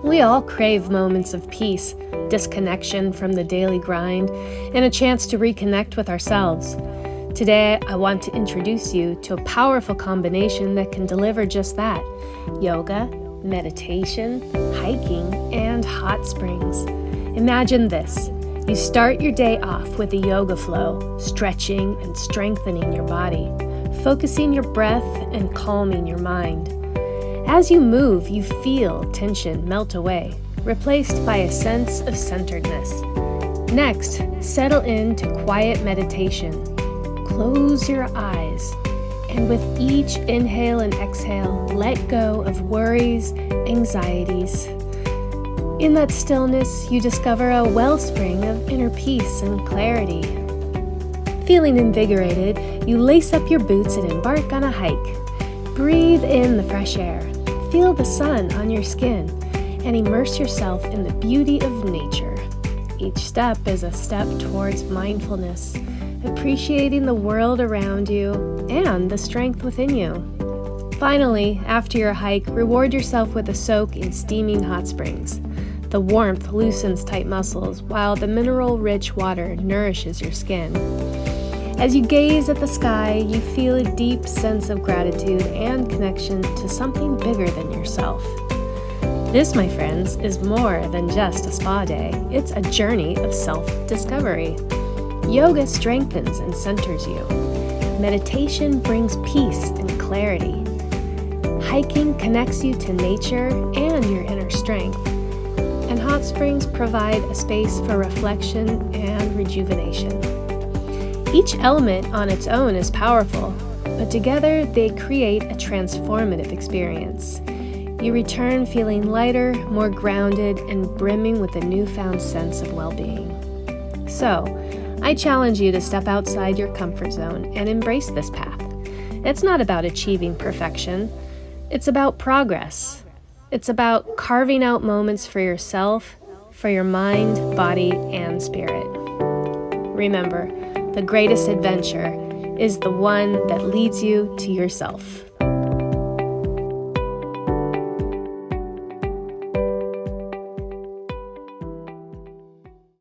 We all crave moments of peace, disconnection from the daily grind, and a chance to reconnect with ourselves. Today, I want to introduce you to a powerful combination that can deliver just that: yoga, meditation, hiking, and hot springs. Imagine this. You start your day off with a yoga flow, stretching and strengthening your body, focusing your breath and calming your mind. As you move, you feel tension melt away, replaced by a sense of centeredness. Next, settle into quiet meditation. Close your eyes, and with each inhale and exhale, let go of worries, anxieties. In that stillness, you discover a wellspring of inner peace and clarity. Feeling invigorated, you lace up your boots and embark on a hike. Breathe in the fresh air, feel the sun on your skin, and immerse yourself in the beauty of nature. Each step is a step towards mindfulness, appreciating the world around you and the strength within you. Finally, after your hike, reward yourself with a soak in steaming hot springs. The warmth loosens tight muscles, while the mineral-rich water nourishes your skin. As you gaze at the sky, you feel a deep sense of gratitude and connection to something bigger than yourself. This, my friends, is more than just a spa day. It's a journey of self-discovery. Yoga strengthens and centers you. Meditation brings peace and clarity. Hiking connects you to nature and your inner strength. And hot springs provide a space for reflection and rejuvenation. Each element on its own is powerful, but together they create a transformative experience. You return feeling lighter, more grounded, and brimming with a newfound sense of well-being. So, I challenge you to step outside your comfort zone and embrace this path. It's not about achieving perfection. It's about progress. It's about carving out moments for yourself, for your mind, body, and spirit. Remember, the greatest adventure is the one that leads you to yourself.